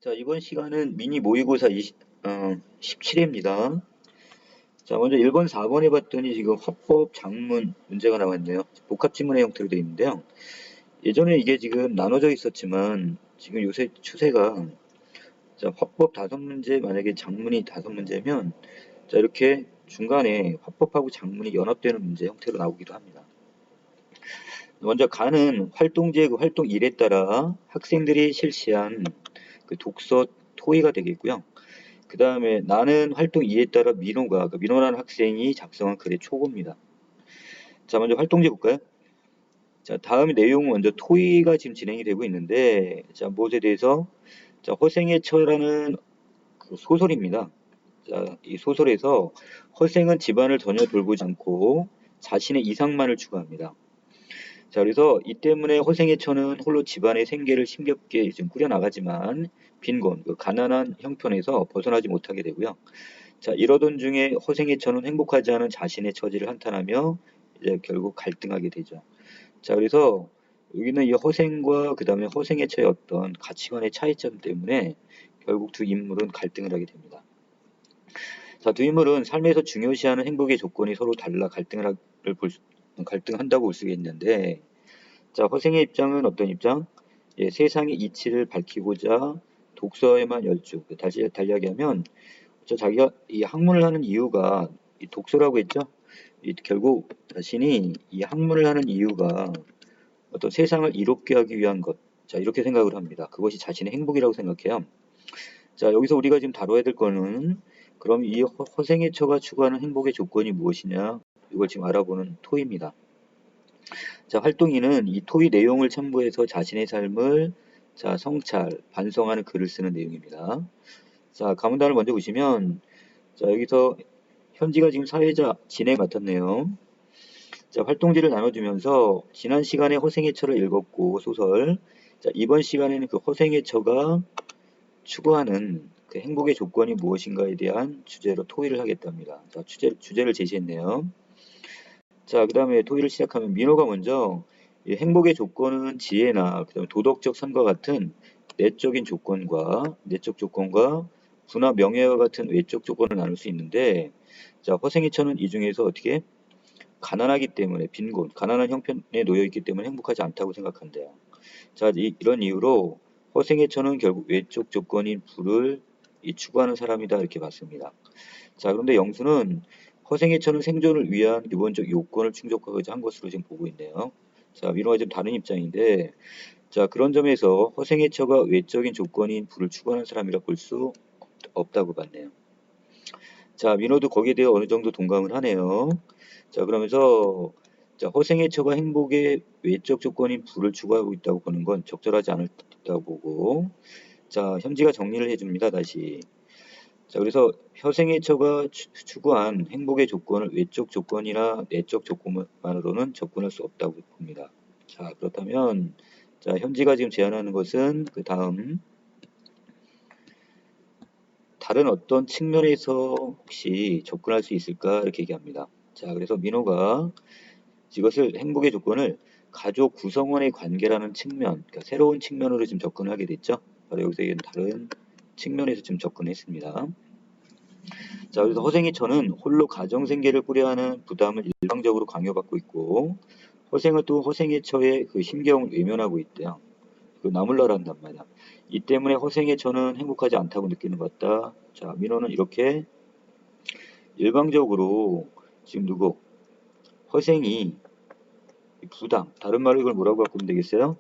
자, 이번 시간은 미니 모의고사 17회입니다. 자, 먼저 1번, 4번 해봤더니 지금 화법, 장문 문제가 나왔네요. 복합지문의 형태로 되어 있는데요. 예전에 이게 지금 나눠져 있었지만 지금 요새 추세가 자, 화법 5문제, 만약에 장문이 5문제면 자, 이렇게 중간에 화법하고 장문이 연합되는 문제 형태로 나오기도 합니다. 먼저 가는 활동지의 그 활동 일에 따라 학생들이 실시한 그 독서 토의가 되겠고요. 그 다음에 나는 활동 2에 따라 민호가, 그 민호라는 학생이 작성한 글의 초고입니다. 자, 먼저 활동지 볼까요? 자, 다음 내용은 먼저 토의가 지금 진행이 되고 있는데, 자, 무엇에 대해서? 자, 허생의 처라는 그 소설입니다. 자, 이 소설에서 허생은 집안을 전혀 돌보지 않고 자신의 이상만을 추구합니다. 자, 그래서 이 때문에 허생의 처는 홀로 집안의 생계를 힘겹게 지금 꾸려나가지만 빈곤, 그 가난한 형편에서 벗어나지 못하게 되고요. 자, 이러던 중에 허생의 처는 행복하지 않은 자신의 처지를 한탄하며 이제 결국 갈등하게 되죠. 자, 그래서 여기는 이 허생과 그 다음에 허생의 처의 어떤 가치관의 차이점 때문에 결국 두 인물은 갈등을 하게 됩니다. 자, 두 인물은 삶에서 중요시하는 행복의 조건이 서로 달라 갈등한다고 볼 수 있는데, 자, 허생의 입장은 어떤 입장? 예, 세상의 이치를 밝히고자 독서에만 열중. 다시 이야기하면, 자기가 이 학문을 하는 이유가 이 독서라고 했죠. 결국 자신이 이 학문을 하는 이유가 어떤 세상을 이롭게 하기 위한 것. 자, 이렇게 생각을 합니다. 그것이 자신의 행복이라고 생각해요. 자, 여기서 우리가 지금 다뤄야 될 거는 그럼 이 허생의 처가 추구하는 행복의 조건이 무엇이냐? 이걸 지금 알아보는 토의입니다. 자, 활동이는 이 토의 내용을 참고해서 자신의 삶을 자, 성찰, 반성하는 글을 쓰는 내용입니다. 자, 가문단을 먼저 보시면 자, 여기서 현지가 지금 사회자 진행 맡았네요. 자, 활동지를 나눠주면서 지난 시간에 허생의 처를 읽었고 소설. 자, 이번 시간에는 그 허생의 처가 추구하는 그 행복의 조건이 무엇인가에 대한 주제로 토의를 하겠답니다. 자, 주제를 제시했네요. 자, 그 다음에 토의를 시작하면 민호가 먼저 이 행복의 조건은 지혜나 그다음에 도덕적 선과 같은 내적 조건과 부나 명예와 같은 외적 조건을 나눌 수 있는데, 자, 허생의 처는 이 중에서 어떻게 가난하기 때문에 빈곤, 가난한 형편에 놓여 있기 때문에 행복하지 않다고 생각한대요. 자, 이런 이유로 허생의 처는 결국 외적 조건인 부를 추구하는 사람이다 이렇게 봤습니다. 자, 그런데 영수는 허생의 처는 생존을 위한 기본적 요건을 충족하고자 한 것으로 지금 보고 있네요. 자, 민호가 좀 다른 입장인데, 자, 그런 점에서 허생의 처가 외적인 조건인 부를 추구하는 사람이라 볼 수 없다고 봤네요. 자, 민호도 거기에 대해 어느 정도 동감을 하네요. 자, 그러면서 자, 허생의 처가 행복의 외적 조건인 부를 추구하고 있다고 보는 건 적절하지 않다고 보고, 자, 현지가 정리를 해줍니다. 다시. 자, 그래서 허생의 처가 추구한 행복의 조건을 외적 조건이나 내적 조건만으로는 접근할 수 없다고 봅니다. 자, 그렇다면 자, 현지가 지금 제안하는 것은 그 다음 다른 어떤 측면에서 혹시 접근할 수 있을까 이렇게 얘기합니다. 자, 그래서 민호가 이것을 행복의 조건을 가족 구성원의 관계라는 측면, 그러니까 새로운 측면으로 지금 접근을 하게 됐죠. 바로 여기서 다른 측면에서 지금 접근했습니다. 자, 그래서 허생의 처는 홀로 가정생계를 꾸려야 하는 부담을 일방적으로 강요받고 있고, 허생은 또 허생의 처의 그 심경을 외면하고 있대요. 그 나몰라란단 말이야. 이 때문에 허생의 처는 행복하지 않다고 느끼는 것 같다. 자, 민호는 이렇게 일방적으로 지금 허생이 부당, 다른 말로 이걸 뭐라고 바꾸면 되겠어요?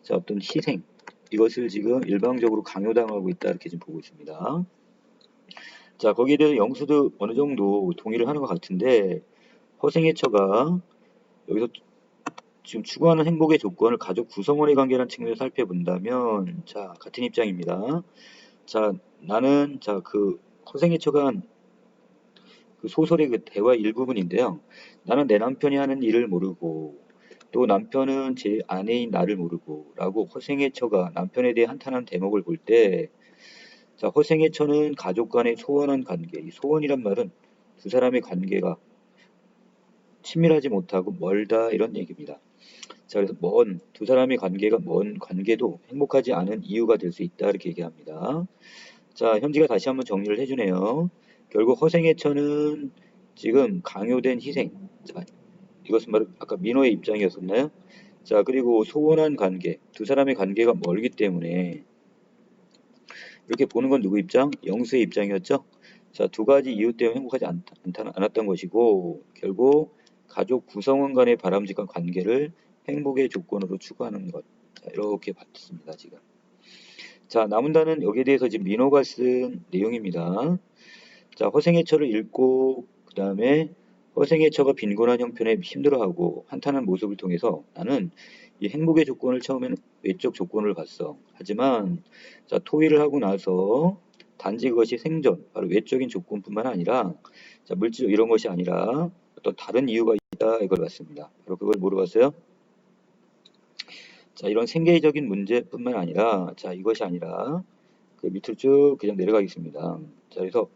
자, 어떤 희생, 이것을 지금 일방적으로 강요당하고 있다 이렇게 지금 보고 있습니다. 자, 거기에 대해서 영수도 어느 정도 동의를 하는 것 같은데, 허생의 처가 여기서 지금 추구하는 행복의 조건을 가족 구성원의 관계라는 측면에서 살펴본다면, 자, 같은 입장입니다. 자, 나는, 자, 그 허생의 처가 그 소설의 그 대화 일부분인데요. 나는 내 남편이 하는 일을 모르고, 또 남편은 제 아내인 나를 모르고, 라고 허생의 처가 남편에 대해 한탄한 대목을 볼 때, 자, 허생의 처는 가족 간의 소원한 관계, 이 소원이란 말은 두 사람의 관계가 친밀하지 못하고 멀다 이런 얘기입니다. 자, 그래서 두 사람의 관계가 먼 관계도 행복하지 않은 이유가 될 수 있다. 이렇게 얘기합니다. 자, 현지가 다시 한번 정리를 해주네요. 결국 허생애처는 지금 강요된 희생. 자, 이것은 바로 아까 민호의 입장이었었나요? 자, 그리고 소원한 관계. 두 사람의 관계가 멀기 때문에 이렇게 보는 건 누구 입장? 영수의 입장이었죠. 자, 두 가지 이유 때문에 행복하지 않았던 것이고 결국 가족 구성원 간의 바람직한 관계를 행복의 조건으로 추구하는 것. 자, 이렇게 봤습니다, 지금. 자, 남은 단은 여기에 대해서 지금 민호가 쓴 내용입니다. 자, 허생애처를 읽고 그 다음에 허생애처가 빈곤한 형편에 힘들어하고 한탄한 모습을 통해서 나는 이 행복의 조건을 처음에는 외적 조건을 봤어. 하지만 자, 토의를 하고 나서 단지 그것이 생존, 바로 외적인 조건뿐만 아니라 자, 물질 이런 것이 아니라 어떤 다른 이유가 있다 이걸 봤습니다. 바로 그걸 물어봤어요. 자, 이런 생계적인 문제뿐만 아니라 자, 이것이 아니라 그 밑으로 쭉 그냥 내려가겠습니다. 자, 그래서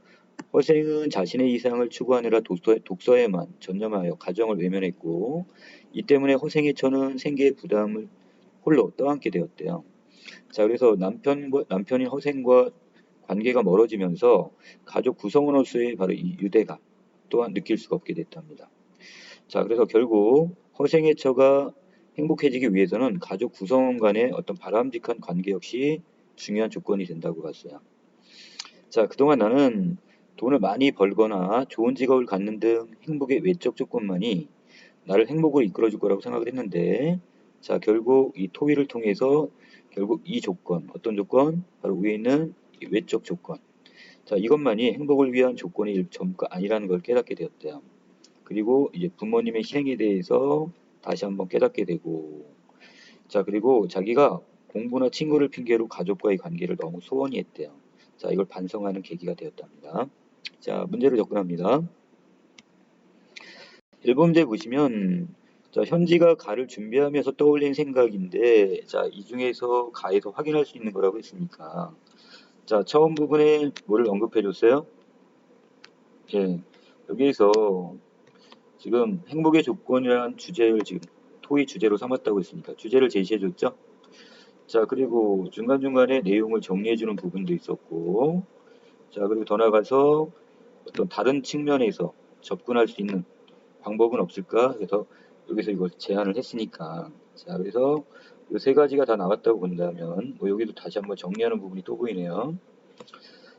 허생은 자신의 이상을 추구하느라 독서에만 전념하여 가정을 외면했고 이 때문에 허생애처는 생계의 부담을 홀로 떠안게 되었대요. 자, 그래서 남편인 허생과 관계가 멀어지면서 가족 구성원으로서의 바로 이 유대감 또한 느낄 수가 없게 됐답니다. 자, 그래서 결국 허생애처가 행복해지기 위해서는 가족 구성원 간의 어떤 바람직한 관계 역시 중요한 조건이 된다고 봤어요. 자, 그동안 나는 돈을 많이 벌거나 좋은 직업을 갖는 등 행복의 외적 조건만이 나를 행복으로 이끌어줄 거라고 생각을 했는데, 자, 결국 이 토의를 통해서 결국 이 조건, 어떤 조건? 바로 위에 있는 이 외적 조건. 자, 이것만이 행복을 위한 조건이 전부가 아니라는 걸 깨닫게 되었대요. 그리고 이제 부모님의 희생에 대해서 다시 한번 깨닫게 되고, 자, 그리고 자기가 공부나 친구를 핑계로 가족과의 관계를 너무 소원히 했대요. 자, 이걸 반성하는 계기가 되었답니다. 자, 문제를 접근합니다. 1번 문제 보시면 자, 현지가 가를 준비하면서 떠올린 생각인데 자, 이 중에서 가에서 확인할 수 있는 거라고 했으니까 자, 처음 부분에 뭐를 언급해 줬어요? 예, 여기에서 지금 행복의 조건이라는 주제를 지금 토의 주제로 삼았다고 했으니까 주제를 제시해 줬죠? 자, 그리고 중간중간에 내용을 정리해 주는 부분도 있었고 자, 그리고 더 나아가서 어떤 다른 측면에서 접근할 수 있는 방법은 없을까? 그래서 여기서 이걸 제안을 했으니까 자, 그래서 이 세 가지가 다 나왔다고 본다면 뭐 여기도 다시 한번 정리하는 부분이 또 보이네요.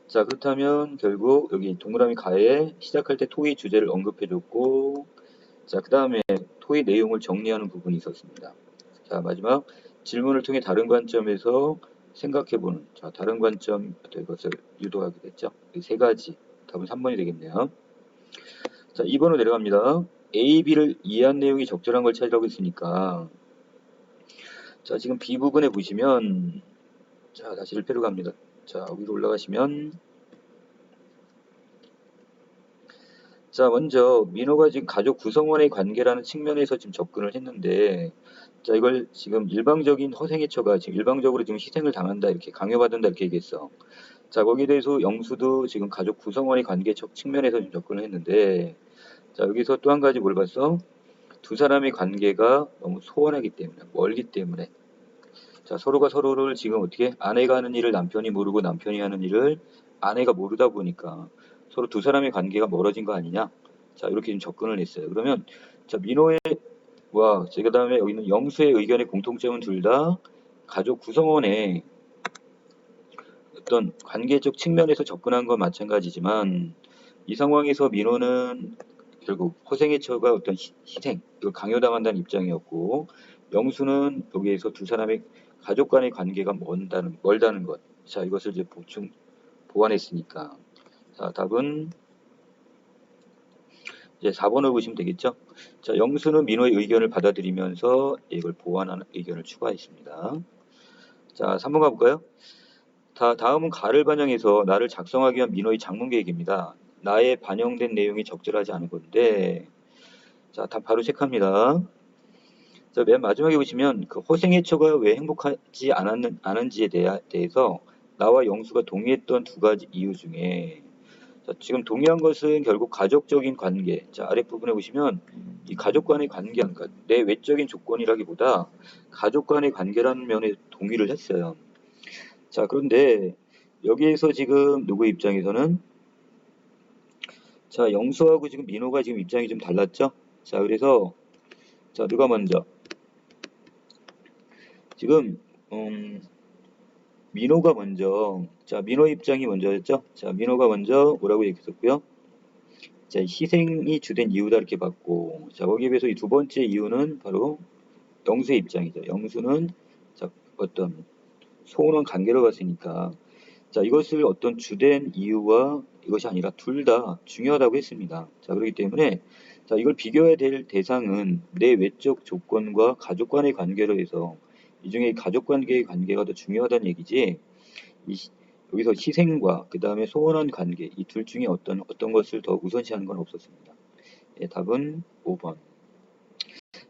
자, 그렇다면 결국 여기 동그라미 가에 시작할 때 토의 주제를 언급해줬고 자, 그 다음에 토의 내용을 정리하는 부분이 있었습니다. 자, 마지막 질문을 통해 다른 관점에서 생각해보는 자, 다른 관점 이것을 유도하게 됐죠. 이 세 가지 답은 3번이 되겠네요. 자, 2번으로 내려갑니다. A, B를 이해한 내용이 적절한 걸 찾으라고 했으니까 자, 지금 B 부분에 보시면 자, 다시 1패로 갑니다. 자, 위로 올라가시면 자, 먼저 민호가 지금 가족 구성원의 관계라는 측면에서 지금 접근을 했는데 자, 이걸 지금 일방적인 허생애처가 지금 일방적으로 지금 희생을 당한다 이렇게 강요받는다 이렇게 얘기했어. 자, 거기에 대해서 영수도 지금 가족 구성원의 관계 측면에서 지금 접근을 했는데 자, 여기서 또 한 가지 뭘 봤어? 두 사람의 관계가 너무 소원하기 때문에 멀기 때문에 자, 서로가 서로를 지금 어떻게 아내가 하는 일을 남편이 모르고 남편이 하는 일을 아내가 모르다 보니까 서로 두 사람의 관계가 멀어진 거 아니냐? 자, 이렇게 좀 접근을 했어요. 그러면 자, 민호의 와, 그 다음에 여기 있는 영수의 의견의 공통점은 둘 다 가족 구성원의 어떤 관계적 측면에서 접근한 건 마찬가지지만 이 상황에서 민호는 결국 허생애처가 어떤 희생, 이걸 강요당한다는 입장이었고 영수는 여기에서 두 사람의 가족 간의 관계가 멀다는 것. 자, 이것을 이제 보완했으니까. 자, 답은 이제 4번을 보시면 되겠죠. 자, 영수는 민호의 의견을 받아들이면서 이걸 보완하는 의견을 추가했습니다. 자, 3번 가볼까요? 다음은 가를 반영해서 나를 작성하기 위한 민호의 장문 계획입니다. 나에 반영된 내용이 적절하지 않은 건데 자, 답 바로 체크합니다. 자, 맨 마지막에 보시면 그 허생애처가 왜 행복하지 않은지에 대해서 나와 영수가 동의했던 두 가지 이유 중에 자, 지금 동의한 것은 결국 가족적인 관계. 자, 아랫부분에 보시면 이 가족 간의 관계, 그러니까 내 외적인 조건이라기보다 가족 간의 관계라는 면에 동의를 했어요. 자, 그런데 여기에서 지금 누구 입장에서는 자, 영수하고 지금 민호가 지금 입장이 좀 달랐죠? 자, 그래서 자, 누가 먼저 지금 민호가 먼저 자, 민호 입장이 먼저였죠? 자, 민호가 먼저 뭐라고 얘기했었고요. 자, 희생이 주된 이유다 이렇게 봤고, 자, 거기에 비해서 이 두 번째 이유는 바로 영수의 입장이죠. 영수는 자, 어떤 소원한 관계로 봤으니까 자, 이것을 어떤 주된 이유와 이것이 아니라 둘 다 중요하다고 했습니다. 자, 그렇기 때문에 자, 이걸 비교해야 될 대상은 내 외적 조건과 가족 간의 관계로 해서 이 중에 가족 관계의 관계가 더 중요하다는 얘기지. 여기서 희생과 그 다음에 소원한 관계 이 둘 중에 어떤 것을 더 우선시하는 건 없었습니다. 예, 답은 5번.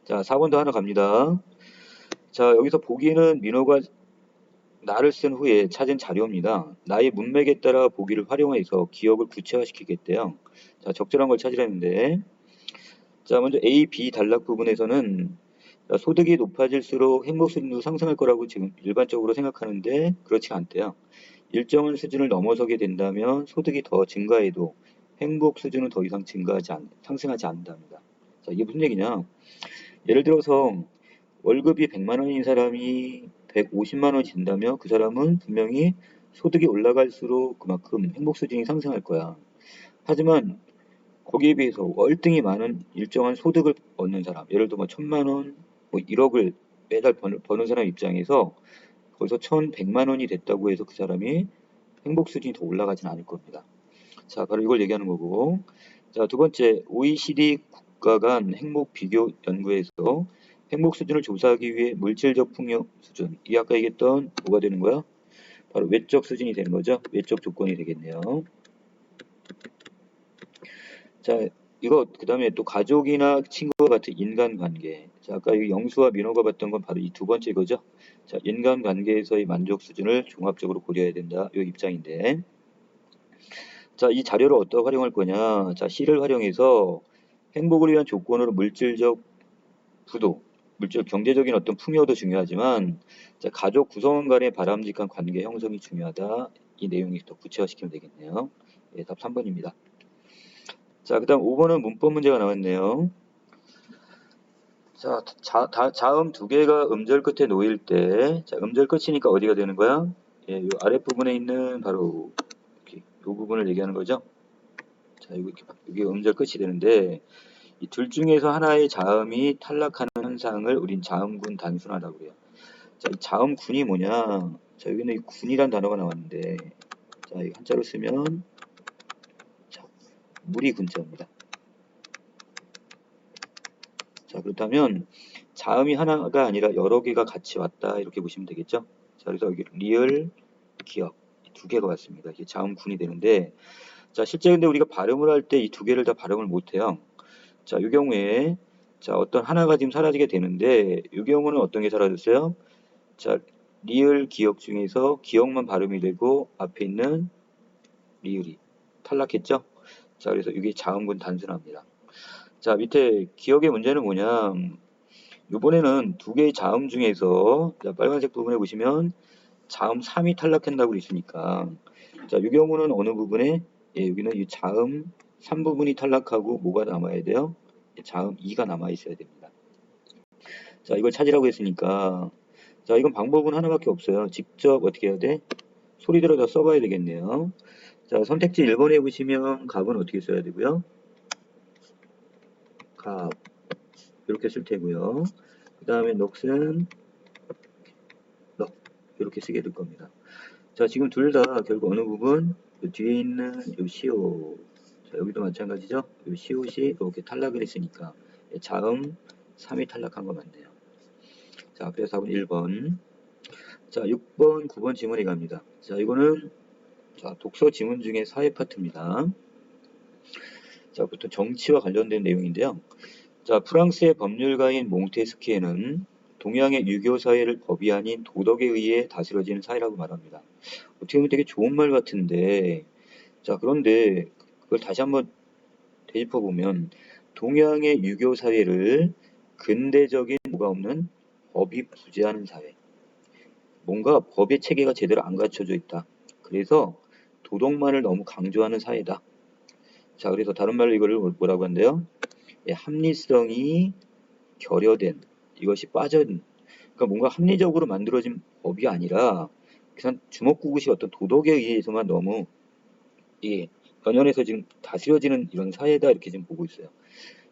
자, 4번도 하나 갑니다. 자, 여기서 보기는 민호가 나를 쓴 후에 찾은 자료입니다. 나의 문맥에 따라 보기를 활용해서 기억을 구체화시키겠대요. 자, 적절한 걸 찾으라는데, 자, 먼저 A, B 단락 부분에서는 자, 소득이 높아질수록 행복 수준도 상승할 거라고 지금 일반적으로 생각하는데 그렇지 않대요. 일정한 수준을 넘어서게 된다면 소득이 더 증가해도 행복 수준은 더 이상 상승하지 않는답니다. 자, 이게 무슨 얘기냐? 예를 들어서 월급이 100만 원인 사람이 150만 원이 된다면 그 사람은 분명히 소득이 올라갈수록 그만큼 행복 수준이 상승할 거야. 하지만 거기에 비해서 월등히 많은 일정한 소득을 얻는 사람, 예를 들어 뭐 1000만 원, 뭐 1억을 매달 버는 사람 입장에서 거기서 1100만 원이 됐다고 해서 그 사람이 행복 수준이 더 올라가진 않을 겁니다. 자, 바로 이걸 얘기하는 거고. 자, 두 번째, OECD 국가 간 행복 비교 연구에서 행복 수준을 조사하기 위해 물질적 풍요 수준, 이 아까 얘기했던 뭐가 되는 거야? 바로 외적 수준이 되는 거죠. 외적 조건이 되겠네요. 자, 이거 그 다음에 또 가족이나 친구와 같은 인간관계. 자, 아까 이 영수와 민호가 봤던 건 바로 이 두 번째 거죠. 자, 인간관계에서의 만족 수준을 종합적으로 고려해야 된다. 이 입장인데. 자, 이 자료를 어디다 활용할 거냐? 자, C를 활용해서 행복을 위한 조건으로 물질적 부도, 물질 경제적인 어떤 풍요도 중요하지만 자, 가족 구성원 간의 바람직한 관계 형성이 중요하다. 이 내용이 더 구체화시키면 되겠네요. 예, 답 3번입니다. 자, 그다음 5번은 문법 문제가 나왔네요. 자, 자음 두 개가 음절 끝에 놓일 때, 자, 음절 끝이니까 어디가 되는 거야? 예, 요 아랫부분에 있는 바로 이렇게 요 부분을 얘기하는 거죠. 자, 이게 음절 끝이 되는데 이 둘 중에서 하나의 자음이 탈락하는 현상을 우린 자음군 단순화라고 해요. 자, 이 자음군이 뭐냐? 자, 여기는 이 군이란 단어가 나왔는데, 자, 이 한자로 쓰면 자, 무리 군자입니다. 자, 그렇다면 자음이 하나가 아니라 여러 개가 같이 왔다 이렇게 보시면 되겠죠. 자, 그래서 여기 리을, 기억 두 개가 왔습니다. 이게 자음군이 되는데, 자, 실제 근데 우리가 발음을 할 때 이 두 개를 다 발음을 못해요. 자, 이 경우에 자, 어떤 하나가 지금 사라지게 되는데 이 경우는 어떤 게 사라졌어요? 자, 리을, 기억 중에서 기억만 발음이 되고 앞에 있는 리을이 탈락했죠. 자, 그래서 이게 자음군 단순화입니다. 자, 밑에 기억의 문제는 뭐냐? 이번에는 두 개의 자음 중에서 자, 빨간색 부분에 보시면 자음 3이 탈락한다고 있으니까 자, 이 경우는 어느 부분에 예, 여기는 이 자음 3 부분이 탈락하고 뭐가 남아야 돼요? 자음 2가 남아 있어야 됩니다. 자, 이걸 찾으라고 했으니까 자, 이건 방법은 하나밖에 없어요. 직접 어떻게 해야 돼? 소리 들어다 써봐야 되겠네요. 자, 선택지 1번에 보시면 갑은 어떻게 써야 되고요? 갑 이렇게 쓸 테고요. 그 다음에 넋은 넋 이렇게 쓰게 될 겁니다. 자, 지금 둘 다 결국 어느 부분? 요 뒤에 있는 요 시옷. 자, 여기도 마찬가지죠? 요 시옷이 이렇게 탈락을 했으니까 자음 3이 탈락한 거 맞네요. 자, 그래서 답은 1번. 자, 6번, 9번 지문에 갑니다. 자, 이거는 자, 독서 지문 중에 사회 파트입니다. 자, 부터 정치와 관련된 내용인데요. 자, 프랑스의 법률가인 몽테스키에는 동양의 유교 사회를 법이 아닌 도덕에 의해 다스려지는 사회라고 말합니다. 어떻게 보면 되게 좋은 말 같은데, 자, 그런데 그걸 다시 한번 되짚어 보면 동양의 유교 사회를 근대적인 뭐가 없는 법이 부재하는 사회. 뭔가 법의 체계가 제대로 안 갖춰져 있다. 그래서 도덕만을 너무 강조하는 사회다. 자, 그래서 다른 말로 이거를 뭐라고 한대요? 예, 합리성이 결여된 이것이 빠진 그러니까 뭔가 합리적으로 만들어진 법이 아니라 그냥 주먹구구식 어떤 도덕에 의해서만 너무 이 연연해서 지금 다스려지는 이런 사회다 이렇게 지금 보고 있어요.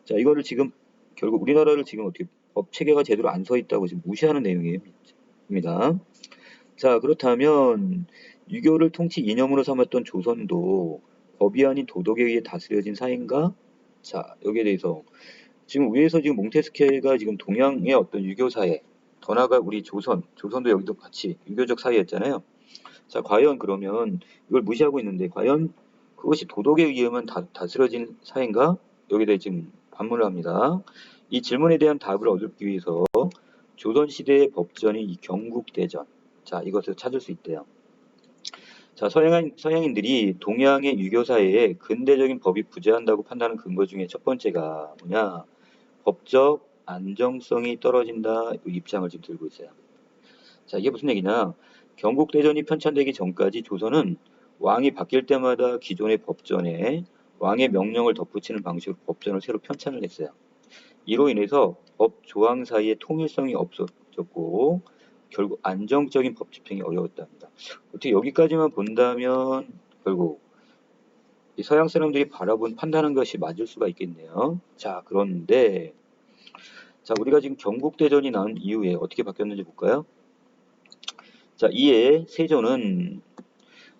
자, 이거를 지금 결국 우리나라를 지금 어떻게 법 체계가 제대로 안 서 있다고 지금 무시하는 내용입니다. 자, 그렇다면 유교를 통치 이념으로 삼았던 조선도 법이 아닌 도덕에 의해 다스려진 사회인가? 자, 여기에 대해서 지금 위에서 지금 몽테스케가 지금 동양의 어떤 유교 사회, 더 나아가 우리 조선도 여기도 같이 유교적 사회였잖아요. 자, 과연 그러면 이걸 무시하고 있는데 과연 그것이 도덕에 의해만 다스려진 사회인가? 여기에 대해 지금 반문을 합니다. 이 질문에 대한 답을 얻기 위해서 조선시대의 법전이 이 경국대전, 자, 이것을 찾을 수 있대요. 자, 서양인들이 동양의 유교 사회에 근대적인 법이 부재한다고 판단하는 근거 중에 첫 번째가 뭐냐? 법적 안정성이 떨어진다 이 입장을 지금 들고 있어요. 자, 이게 무슨 얘기냐? 경국대전이 편찬되기 전까지 조선은 왕이 바뀔 때마다 기존의 법전에 왕의 명령을 덧붙이는 방식으로 법전을 새로 편찬을 했어요. 이로 인해서 법 조항 사이에 통일성이 없어졌고 결국 안정적인 법 집행이 어려웠답니다. 어떻게 여기까지만 본다면 결국 이 서양 사람들이 바라본 판단한 것이 맞을 수가 있겠네요. 자, 그런데 자, 우리가 지금 경국대전이 나온 이후에 어떻게 바뀌었는지 볼까요? 자, 이에 세조는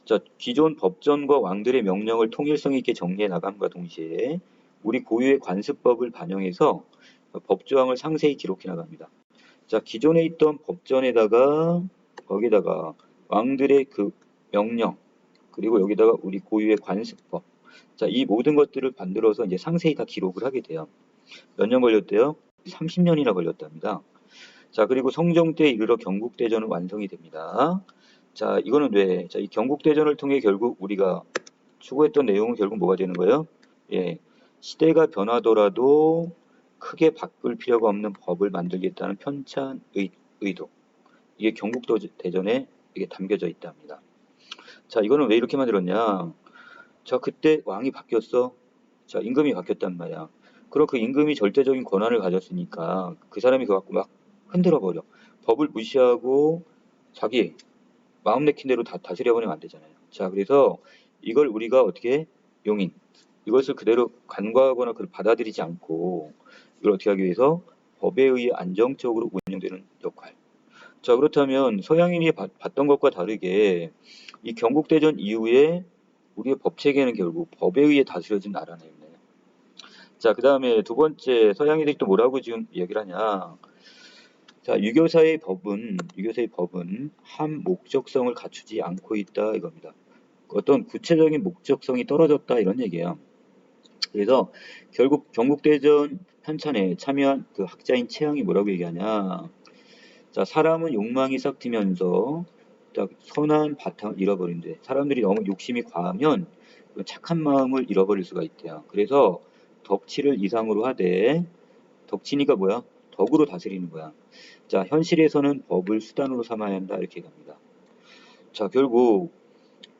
자, 기존 법전과 왕들의 명령을 통일성 있게 정리해 나감과 동시에 우리 고유의 관습법을 반영해서 법조항을 상세히 기록해 나갑니다. 자, 기존에 있던 법전에다가 거기다가 왕들의 그 명령 그리고 여기다가 우리 고유의 관습법 자, 이 모든 것들을 만들어서 이제 상세히 다 기록을 하게 돼요. 몇 년 걸렸대요? 30년이나 걸렸답니다. 자, 그리고 성종 때 이르러 경국대전은 완성이 됩니다. 자, 이거는 왜? 자, 이 경국대전을 통해 결국 우리가 추구했던 내용은 결국 뭐가 되는 거예요? 예, 시대가 변하더라도 크게 바꿀 필요가 없는 법을 만들겠다는 편찬 의도. 이게 경국대전에 이게 담겨져 있답니다. 자, 이거는 왜 이렇게 만들었냐? 자, 그때 왕이 바뀌었어. 자, 임금이 바뀌었단 말이야. 그럼 그 임금이 절대적인 권한을 가졌으니까 그 사람이 그거 갖고 막 흔들어 버려. 법을 무시하고 자기 마음 내킨 대로 다스려버리면 안 되잖아요. 자, 그래서 이걸 우리가 어떻게 용인 이것을 그대로 간과하거나 그걸 받아들이지 않고 이걸 어떻게 하기 위해서 법에 의해 안정적으로 운영되는 역할. 자, 그렇다면 서양인이 봤던 것과 다르게 이 경국대전 이후에 우리의 법 체계는 결국 법에 의해 다스려진 나라네요. 자, 그 다음에 두 번째 서양인들이 또 뭐라고 지금 얘기를 하냐. 자, 유교사의 법은 한 목적성을 갖추지 않고 있다 이겁니다. 어떤 구체적인 목적성이 떨어졌다 이런 얘기예요. 그래서 결국 경국대전 편찬에 참여한 그 학자인 최양이 뭐라고 얘기하냐. 자, 사람은 욕망이 싹 트면서 선한 바탕을 잃어버린대. 사람들이 너무 욕심이 과하면 착한 마음을 잃어버릴 수가 있대요. 그래서 덕치를 이상으로 하되 덕치니까 뭐야? 덕으로 다스리는 거야. 자, 현실에서는 법을 수단으로 삼아야 한다 이렇게 얘기합니다. 자, 결국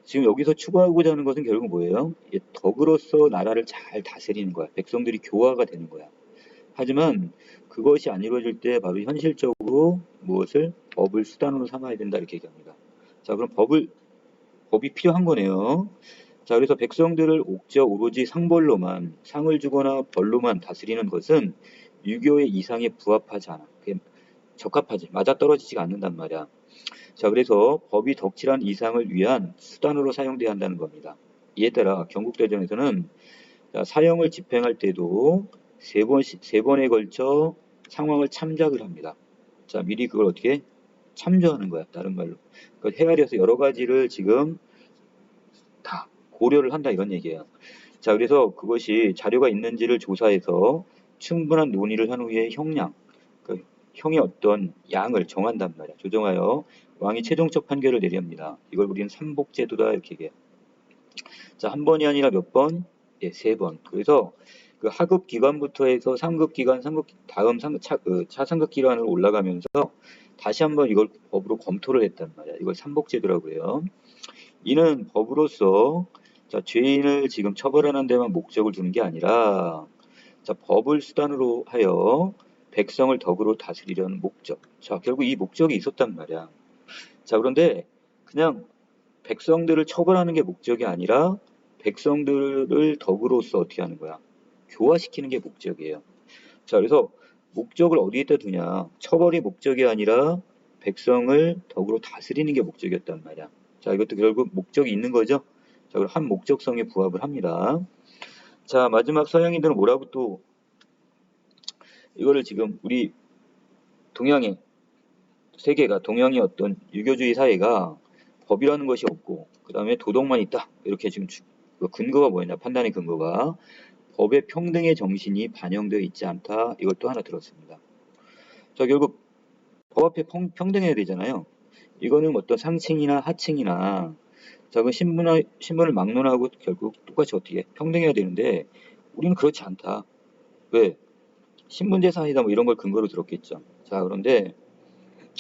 지금 여기서 추구하고자 하는 것은 결국 뭐예요? 덕으로서 나라를 잘 다스리는 거야. 백성들이 교화가 되는 거야. 하지만 그것이 안 이루어질 때 바로 현실적으로 무엇을 법을 수단으로 삼아야 된다 이렇게 얘기합니다. 자, 그럼 법이 필요한 거네요. 자, 그래서 백성들을 오로지 상벌로만 상을 주거나 벌로만 다스리는 것은 유교의 이상에 부합하지 않아. 그게 적합하지 맞아떨어지지가 않는단 말이야. 자, 그래서 법이 덕칠한 이상을 위한 수단으로 사용돼야 한다는 겁니다. 이에 따라 경국대전에서는 사형을 집행할 때도 세 번에 걸쳐 상황을 참작을 합니다. 자, 미리 그걸 어떻게 참조하는 거야. 다른 말로. 헤아려서 여러 가지를 지금 다 고려를 한다 이런 얘기예요. 자, 그래서 그것이 자료가 있는지를 조사해서 충분한 논의를 한 후에 형량, 그 형의 어떤 양을 정한단 말이야. 조정하여 왕이 최종적 판결을 내립니다. 이걸 우리는 삼복제도다 이렇게 얘기해요. 자, 한 번이 아니라 몇 번? 예, 3번. 그래서 그 하급 기관부터 해서 상급 기관, 다음 차상급 기관으로 올라가면서 다시 한번 이걸 법으로 검토를 했단 말이야. 이걸 삼복제도라고 해요. 이는 법으로서 자, 죄인을 지금 처벌하는 데만 목적을 두는 게 아니라 자, 법을 수단으로 하여 백성을 덕으로 다스리려는 목적. 자, 결국 이 목적이 있었단 말이야. 자, 그런데 그냥 백성들을 처벌하는 게 목적이 아니라 백성들을 덕으로서 어떻게 하는 거야? 교화시키는 게 목적이에요. 자, 그래서 목적을 어디에다 두냐? 처벌이 목적이 아니라 백성을 덕으로 다스리는 게 목적이었단 말이야. 자, 이것도 결국 목적이 있는 거죠? 자, 그럼 한 목적성에 부합을 합니다. 자, 마지막 서양인들은 뭐라고 또 이거를 지금 우리 동양의 세계가 동양의 어떤 유교주의 사회가 법이라는 것이 없고 그 다음에 도덕만 있다. 이렇게 지금 그 근거가 뭐였냐? 판단의 근거가 법의 평등의 정신이 반영되어 있지 않다. 이걸 또 하나 들었습니다. 자, 결국 법 앞에 평등해야 되잖아요. 이거는 어떤 상층이나 하층이나 자, 그 신분을 막론하고 결국 똑같이 어떻게 평등해야 되는데 우리는 그렇지 않다. 왜? 신분제 사회다 뭐 이런 걸 근거로 들었겠죠. 자, 그런데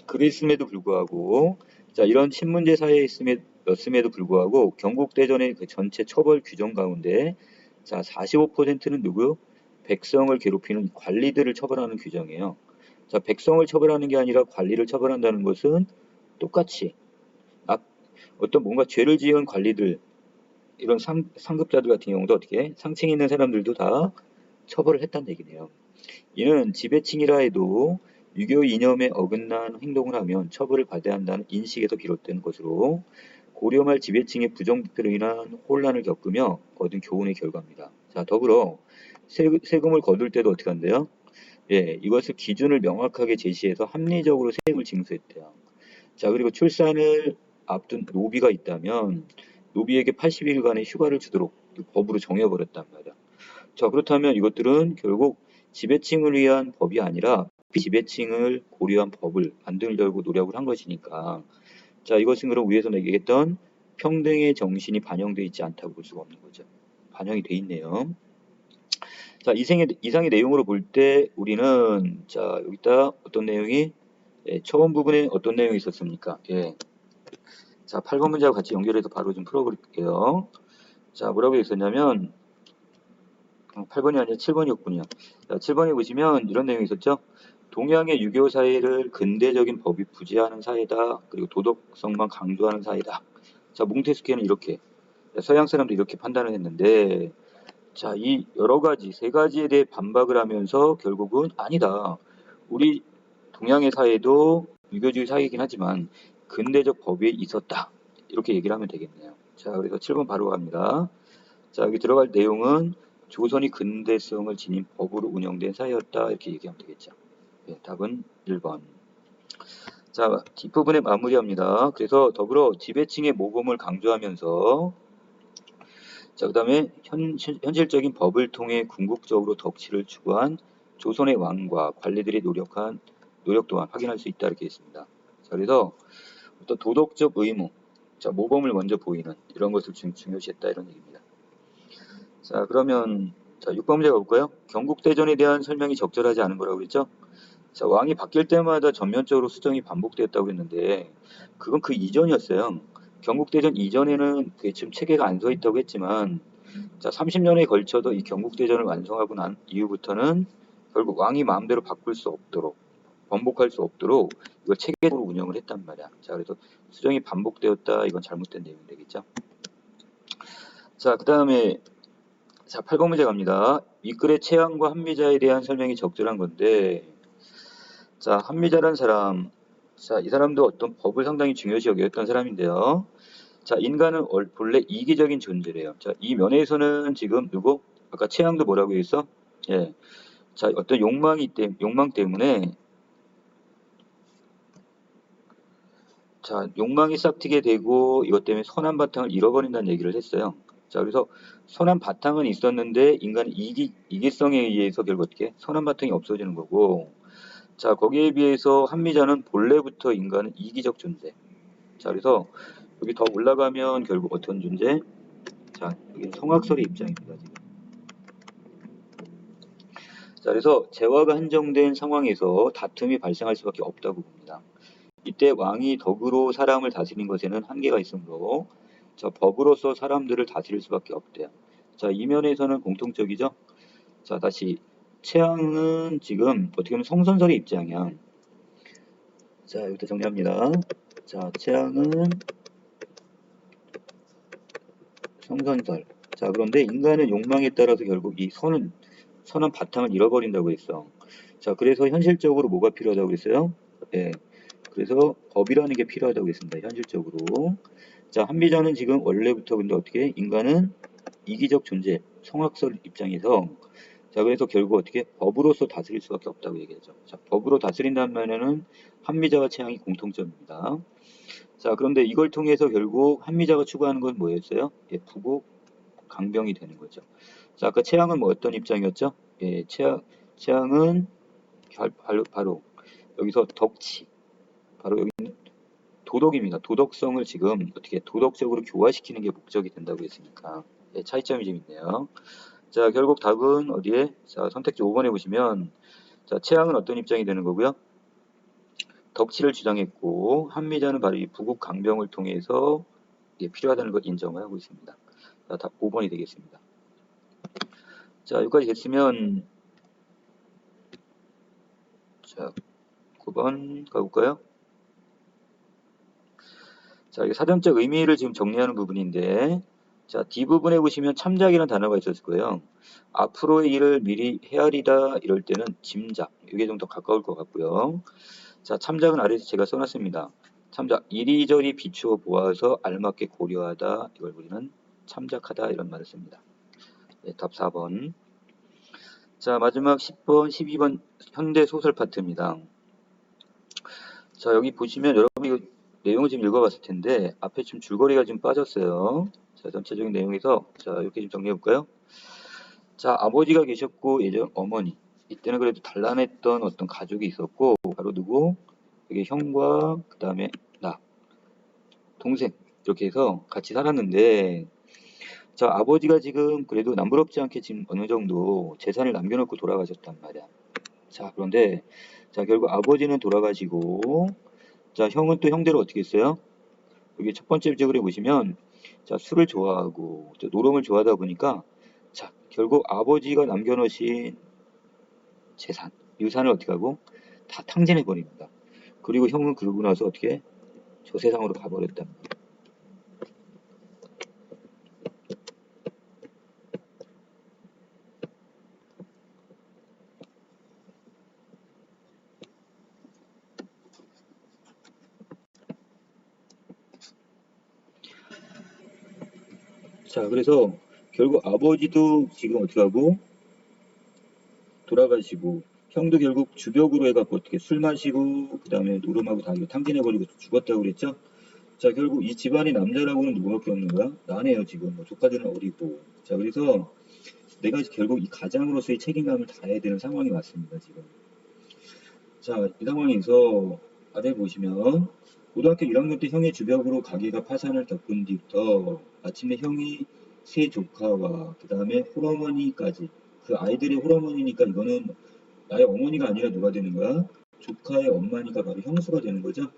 그랬음에도 불구하고 자, 이런 신분제 사회였음에도 불구하고 경국대전의 그 전체 처벌 규정 가운데 자, 45%는 누구? 백성을 괴롭히는 관리들을 처벌하는 규정이에요. 자, 백성을 처벌하는 게 아니라 관리를 처벌한다는 것은 똑같이 어떤 뭔가 죄를 지은 관리들 이런 상급자들 같은 경우도 어떻게 상층에 있는 사람들도 다 처벌을 했다는 얘기네요. 이는 지배층이라 해도 유교 이념에 어긋난 행동을 하면 처벌을 받아야 한다는 인식에서 비롯된 것으로 고려 말 지배층의 부정부패로 인한 혼란을 겪으며 얻은 교훈의 결과입니다. 자, 더불어 세금을 거둘 때도 어떻게 한대요? 예, 이것을 기준을 명확하게 제시해서 합리적으로 세금을 징수했대요. 자, 그리고 출산을 앞둔 노비가 있다면 노비에게 80일간의 휴가를 주도록 법으로 정해버렸단 말이야. 자, 그렇다면 이것들은 결국 지배층을 위한 법이 아니라 비지배층을 고려한 법을 만들려고 노력을 한 것이니까 자, 이것은 그럼 위에서 얘기했던 평등의 정신이 반영되어 있지 않다고 볼 수가 없는 거죠. 반영이 돼 있네요. 자, 이상의 내용으로 볼 때 우리는 자, 여기다 어떤 내용이 예, 처음 부분에 어떤 내용이 있었습니까? 예. 자, 8번 문제하고 같이 연결해서 바로 좀 풀어볼게요. 자, 뭐라고 있었냐면 8번이 아니라 7번이었군요. 자, 7번에 보시면 이런 내용이 있었죠. 동양의 유교 사회를 근대적인 법이 부재하는 사회다. 그리고 도덕성만 강조하는 사회다. 자, 몽테스키는 이렇게 서양 사람도 이렇게 판단을 했는데 자, 이 여러 가지 세 가지에 대해 반박을 하면서 결국은 아니다. 우리 동양의 사회도 유교주의 사회이긴 하지만 근대적 법이 있었다. 이렇게 얘기를 하면 되겠네요. 자, 그래서 7번 바로 갑니다. 자, 여기 들어갈 내용은 조선이 근대성을 지닌 법으로 운영된 사회였다. 이렇게 얘기하면 되겠죠. 네, 답은 1번. 자, 뒷부분에 마무리합니다. 그래서 더불어 지배층의 모범을 강조하면서 자, 그 다음에 현실적인 법을 통해 궁극적으로 덕치를 추구한 조선의 왕과 관리들이 노력 또한 확인할 수 있다. 이렇게 했습니다. 자, 그래서 어떤 도덕적 의무, 자, 모범을 먼저 보이는 이런 것을 중요시했다. 이런 얘기입니다. 자, 그러면 자, 6번 문제 가볼까요? 경국대전에 대한 설명이 적절하지 않은 거라고 그랬죠? 자, 왕이 바뀔 때마다 전면적으로 수정이 반복되었다고 했는데 그건 그 이전이었어요. 경국대전 이전에는 지금 체계가 안 서 있다고 했지만 자, 30년에 걸쳐서 이 경국대전을 완성하고 난 이후부터는 결국 왕이 마음대로 바꿀 수 없도록 번복할 수 없도록 이걸 체계적으로 운영을 했단 말이야. 자, 그래서 수정이 반복되었다. 이건 잘못된 내용이 되겠죠. 자, 그 다음에 자, 8번 문제 갑니다. 윗글의 최양과 한미자에 대한 설명이 적절한 건데 자, 한미자란 사람 자, 이 사람도 어떤 법을 상당히 중요시 여겼던 사람인데요. 자, 인간은 본래 이기적인 존재래요. 자, 이 면에서는 지금 누구? 아까 최양도 뭐라고 했어? 예. 자, 어떤 욕망 때문에 자, 욕망이 싹트게 되고 이것 때문에 선한 바탕을 잃어버린다는 얘기를 했어요. 자, 그래서 선한 바탕은 있었는데 인간은 이기성에 의해서 결국 어떻게 선한 바탕이 없어지는 거고 자, 거기에 비해서 한미자는 본래부터 인간은 이기적 존재. 자, 그래서 여기 더 올라가면 결국 어떤 존재? 자, 여기 성악설의 입장입니다. 지금. 자, 그래서 재화가 한정된 상황에서 다툼이 발생할 수밖에 없다고 봅니다. 이때 왕이 덕으로 사람을 다스리는 것에는 한계가 있으므로 자, 법으로서 사람들을 다스릴 수밖에 없대요. 자, 이 면에서는 공통적이죠. 자, 다시 최양은 지금 어떻게 보면 성선설의 입장이야. 자, 여기부터 정리합니다. 자, 최양은 성선설. 자, 그런데 인간은 욕망에 따라서 결국 이 선한 바탕을 잃어버린다고 했어. 자, 그래서 현실적으로 뭐가 필요하다고 했어요? 예. 그래서 법이라는 게 필요하다고 했습니다. 현실적으로. 자, 한미자는 지금 원래부터 근데 어떻게 인간은 이기적 존재, 성악설 입장에서 자, 그래서 결국 어떻게 법으로서 다스릴 수밖에 없다고 얘기하죠. 자, 법으로 다스린다는 말에는 한미자와 최양이 공통점입니다. 자, 그런데 이걸 통해서 결국 한미자가 추구하는 건 뭐였어요? 예, 부국 강병이 되는 거죠. 자, 아까 최양은 뭐 어떤 입장이었죠? 예, 최양은 바로 여기서 덕치, 바로 여기 도덕입니다. 도덕성을 지금 어떻게 도덕적으로 교화시키는 게 목적이 된다고 했으니까 예, 차이점이 좀 있네요. 자, 결국 답은 어디에? 자, 선택지 5번에 보시면 자, 최양은 어떤 입장이 되는 거고요? 덕치를 주장했고 한미자는 바로 이 부국 강병을 통해서 예, 필요하다는 것 인정을 하고 있습니다. 자, 답 5번이 되겠습니다. 자, 여기까지 됐으면 자, 9번 가볼까요? 자, 이게 사전적 의미를 지금 정리하는 부분인데 자, D부분에 보시면 참작이라는 단어가 있었을 거예요. 앞으로의 일을 미리 헤아리다 이럴 때는 짐작, 이게 좀 더 가까울 것 같고요. 자, 참작은 아래에서 제가 써놨습니다. 참작, 이리저리 비추어 보아서 알맞게 고려하다, 이걸 우리는 참작하다 이런 말을 씁니다. 네, 답 4번. 자, 마지막 10번, 12번 현대 소설 파트입니다. 자, 여기 보시면 여러분이 이거 내용을 지금 읽어봤을 텐데 앞에 좀 줄거리가 좀 빠졌어요. 자, 전체적인 내용에서 자, 이렇게 좀 정리해 볼까요? 자, 아버지가 계셨고 예전 어머니. 이때는 그래도 단란했던 어떤 가족이 있었고 바로 누구? 이게 형과 그 다음에 나, 동생 이렇게 해서 같이 살았는데 자, 아버지가 지금 그래도 남부럽지 않게 지금 어느 정도 재산을 남겨놓고 돌아가셨단 말이야. 자, 그런데 자, 결국 아버지는 돌아가시고 자, 형은 또 형대로 어떻게 했어요? 여기 첫 번째 지역을 보시면 자, 술을 좋아하고 노름을 좋아하다 보니까 자, 결국 아버지가 남겨놓으신 재산, 유산을 어떻게 하고 다 탕진해 버립니다. 그리고 형은 그러고 나서 어떻게 저 세상으로 가버렸단 말이에요. 자, 그래서 결국 아버지도 지금 어떻게 하고 돌아가시고 형도 결국 주벽으로 해갖고 어떻게 술 마시고 그 다음에 노름하고 다 이거 탕진해버리고 죽었다고 그랬죠? 자, 결국 이 집안의 남자라고는 누구밖에 없는 거야? 나네요, 지금. 뭐 조카들은 어리고. 자, 그래서 내가 결국 이 가장으로서의 책임감을 다해야 되는 상황이 왔습니다, 지금. 자, 이 상황에서 아래 보시면 고등학교 1학년 때 형의 주벽으로 가게가 파산을 겪은 뒤부터 마침내 형이 세 조카와 그 다음에 홀어머니까지 그 아이들의 홀어머니니까 이거는 나의 어머니가 아니라 누가 되는 거야? 조카의 엄마니까 바로 형수가 되는 거죠.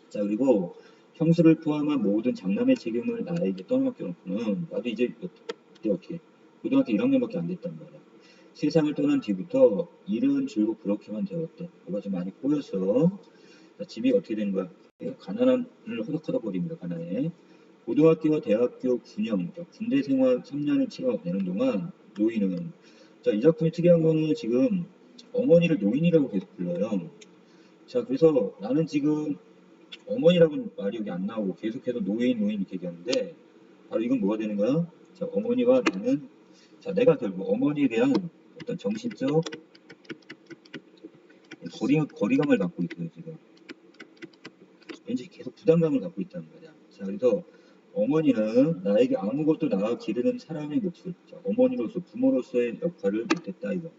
자, 그리고 형수를 포함한 모든 장남의 책임을 나에게 떠넘겨놓고는 나도 이제 그때 어떻게 고등학교 1학년밖에 안 됐단 말이야. 세상을 떠난 뒤부터 일은 줄고 그렇게만 되었대. 뭐가 좀 많이 꼬여서 자, 집이 어떻게 되는 거야? 가난함을 허덕허덕 거립니다. 가난해. 고등학교와 대학교 군영, 군대 생활 3년을 치러내는 동안 노인은 자, 이 작품이 특이한 거는 지금 어머니를 노인이라고 계속 불러요. 자, 그래서 나는 지금 어머니라고는 말이 여기 안 나오고 계속해서 노인 이렇게 얘기하는데 바로 이건 뭐가 되는 거야? 자, 어머니와 나는 자, 내가 결국 어머니에 대한 어떤 정신적 거리감을 갖고 있어요, 지금. 왠지 계속 부담감을 갖고 있다는 거야. 자, 그래서 어머니는 나에게 아무것도 나아 기르는 사람의 몫을, 자, 어머니로서 부모로서의 역할을 못했다 이거.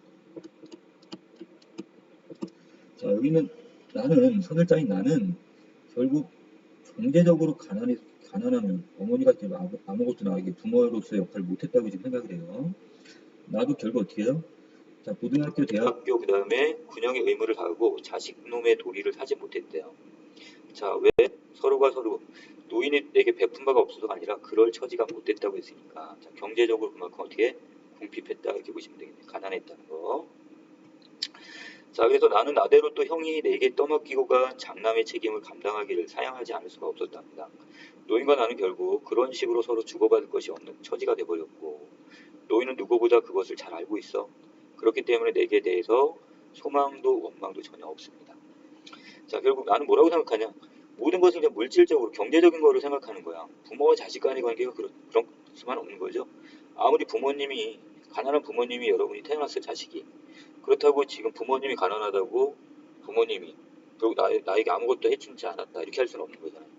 자, 여기는 나는 선을자인 나는 결국 경제적으로 가난하면 어머니가 아무것도 나에게 부모로서의 역할을 못했다고 지금 생각을 해요. 나도 결국 어떻게 해요? 자, 고등학교, 대학교, 그 다음에 군형의 의무를 다하고 자식놈의 도리를 사지 못했대요. 자, 왜? 서로가 서로 노인이 내게 베푼 바가 없어서가 아니라 그럴 처지가 못 됐다고 했으니까. 자, 경제적으로 그만큼 어떻게 궁핍했다 이렇게 보시면 되겠네요. 가난했다는 거. 자, 그래서 나는 나대로 또 형이 내게 떠맡기고 간 장남의 책임을 감당하기를 사양하지 않을 수가 없었답니다. 노인과 나는 결국 그런 식으로 서로 주고받을 것이 없는 처지가 돼버렸고, 노인은 누구보다 그것을 잘 알고 있어. 그렇기 때문에 내게 대해서 소망도 원망도 전혀 없습니다. 자, 결국 나는 뭐라고 생각하냐? 모든 것을 그냥 물질적으로 경제적인 거로 생각하는 거야. 부모와 자식 간의 관계가 그런 수만 없는 거죠. 아무리 부모님이 가난한 부모님이 여러분이 태어났을 자식이 그렇다고 지금 부모님이 가난하다고 부모님이 결국 나에게 아무것도 해주지 않았다 이렇게 할 수는 없는 거잖아요.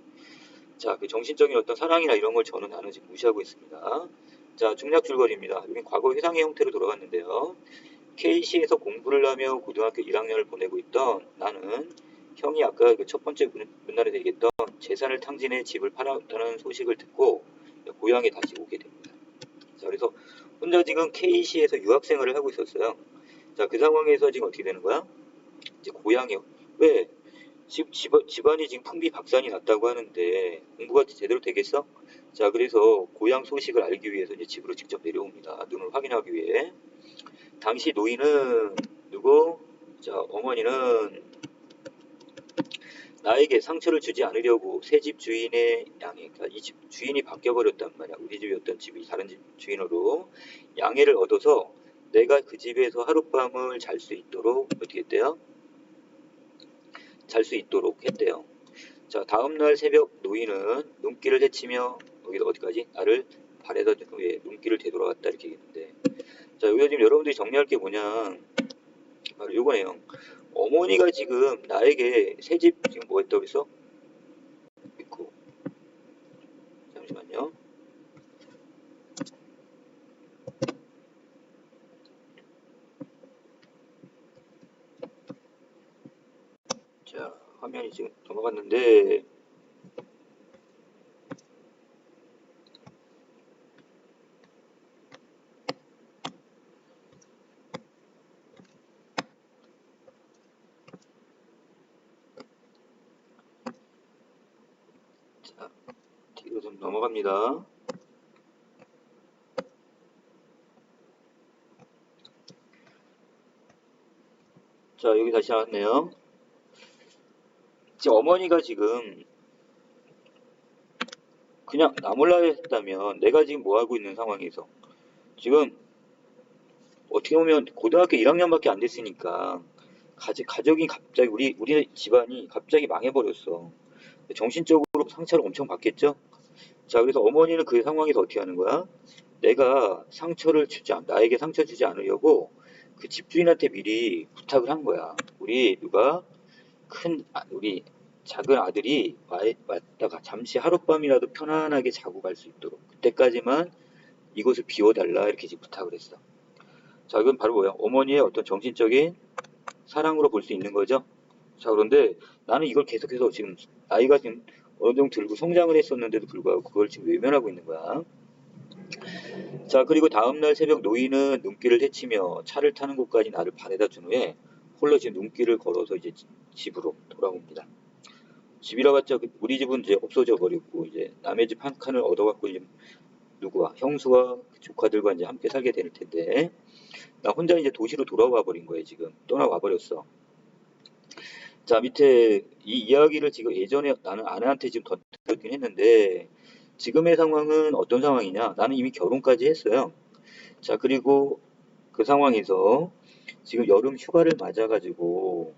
자, 그 정신적인 어떤 사랑이나 이런 걸 나는 지금 무시하고 있습니다. 자, 중략 줄거리입니다. 여기 과거 회상의 형태로 돌아갔는데요. KC에서 공부를 하며 고등학교 1학년을 보내고 있던 나는 형이 아까 그 첫 번째 문날에 얘기했던 재산을 탕진해 집을 팔았다는 소식을 듣고 고향에 다시 오게 됩니다. 자, 그래서 혼자 지금 KC에서 유학생활을 하고 있었어요. 자, 그 상황에서 지금 어떻게 되는 거야? 이제 고향에 왜? 집안이 지금 풍비박산이 났다고 하는데 공부가 제대로 되겠어? 자, 그래서 고향 소식을 알기 위해서 이제 집으로 직접 내려옵니다. 눈을 확인하기 위해. 당시 노인은 누구? 자, 어머니는 나에게 상처를 주지 않으려고 새 집 주인의 양해, 그러니까 이 집 주인이 바뀌어버렸단 말이야. 우리 집이었던 집이 다른 집 주인으로 양해를 얻어서 내가 그 집에서 하룻밤을 잘 수 있도록 어떻게 했대요? 잘 수 있도록 했대요. 자, 다음날 새벽 노인은 눈길을 헤치며 여기서 어디까지? 나를 발에다 둔 후에 눈길을 되돌아갔다 이렇게 얘기했는데, 자, 여기서 지금 여러분들이 정리할 게 뭐냐? 바로 요거네요. 어머니가 지금 나에게 새집 지금 뭐 했다고 했어? 있고. 잠시만요. 자, 화면이 지금 넘어갔는데, 자, 뒤로 좀 넘어갑니다. 자, 여기 다시 나왔네요. 지금 어머니가 지금 그냥 나 몰라 했다면 내가 지금 뭐 하고 있는 상황에서 지금 어떻게 보면 고등학교 1학년밖에 안 됐으니까 가족이 갑자기 우리 집안이 갑자기 망해버렸어. 정신적으로 상처를 엄청 받겠죠? 자, 그래서 어머니는 그 상황에서 어떻게 하는 거야? 내가 나에게 상처 주지 않으려고 그 집주인한테 미리 부탁을 한 거야. 우리 작은 아들이 왔다가 잠시 하룻밤이라도 편안하게 자고 갈 수 있도록 그때까지만 이곳을 비워달라 이렇게 지금 부탁을 했어. 자, 이건 바로 뭐야? 어머니의 어떤 정신적인 사랑으로 볼 수 있는 거죠. 자, 그런데 나는 이걸 계속해서 지금 나이가 지금 어느 정도 들고 성장을 했었는데도 불구하고 그걸 지금 외면하고 있는 거야. 자, 그리고 다음날 새벽 노인은 눈길을 헤치며 차를 타는 곳까지 나를 바래다 준 후에 홀로 지금 눈길을 걸어서 이제 집으로 돌아옵니다. 집이라 봤자 우리 집은 이제 없어져 버렸고 이제 남의 집 한 칸을 얻어갖고 이제 누구와 형수와 조카들과 이제 함께 살게 될 텐데 나 혼자 이제 도시로 돌아와 버린 거예요. 지금 떠나와 버렸어. 자, 밑에 이 이야기를 지금 예전에 나는 아내한테 지금 덧드렸긴 했는데 지금의 상황은 어떤 상황이냐? 나는 이미 결혼까지 했어요. 자, 그리고 그 상황에서 지금 여름 휴가를 맞아가지고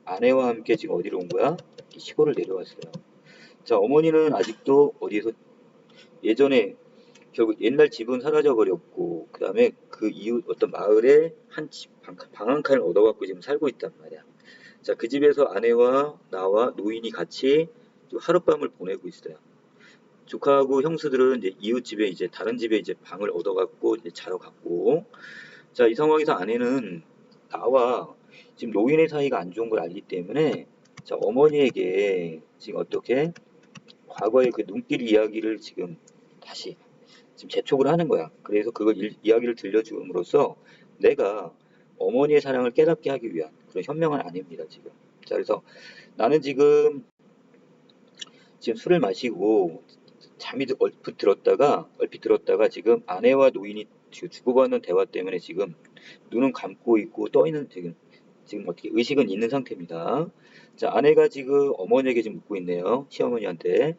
아내와 함께 지금 어디로 온 거야? 시골을 내려왔어요. 자, 어머니는 아직도 어디에서 예전에 결국 옛날 집은 사라져 버렸고 그다음에 그 이웃 어떤 마을에 방 한 칸을 얻어갖고 지금 살고 있단 말이야. 자, 그 집에서 아내와 나와 노인이 같이 하룻밤을 보내고 있어요. 조카하고 형수들은 이제 이웃집에 이제 다른 집에 이제 방을 얻어갖고 이제 자러 갔고, 자, 이 상황에서 아내는 나와 지금 노인의 사이가 안 좋은 걸 알기 때문에 자, 어머니에게 지금 어떻게 과거의 그 눈길 이야기를 지금 다시 지금 재촉을 하는 거야. 그래서 그걸 이야기를 들려줌으로써 내가 어머니의 사랑을 깨닫게 하기 위한 그런 현명한 아내입니다, 지금. 자, 그래서 나는 지금 술을 마시고 잠이 얼핏 들었다가 지금 아내와 노인이 지금 주고받는 대화 때문에 지금 눈은 감고 있고 떠 있는 지금 어떻게 의식은 있는 상태입니다. 자, 아내가 지금 어머니에게 지금 묻고 있네요. 시어머니한테.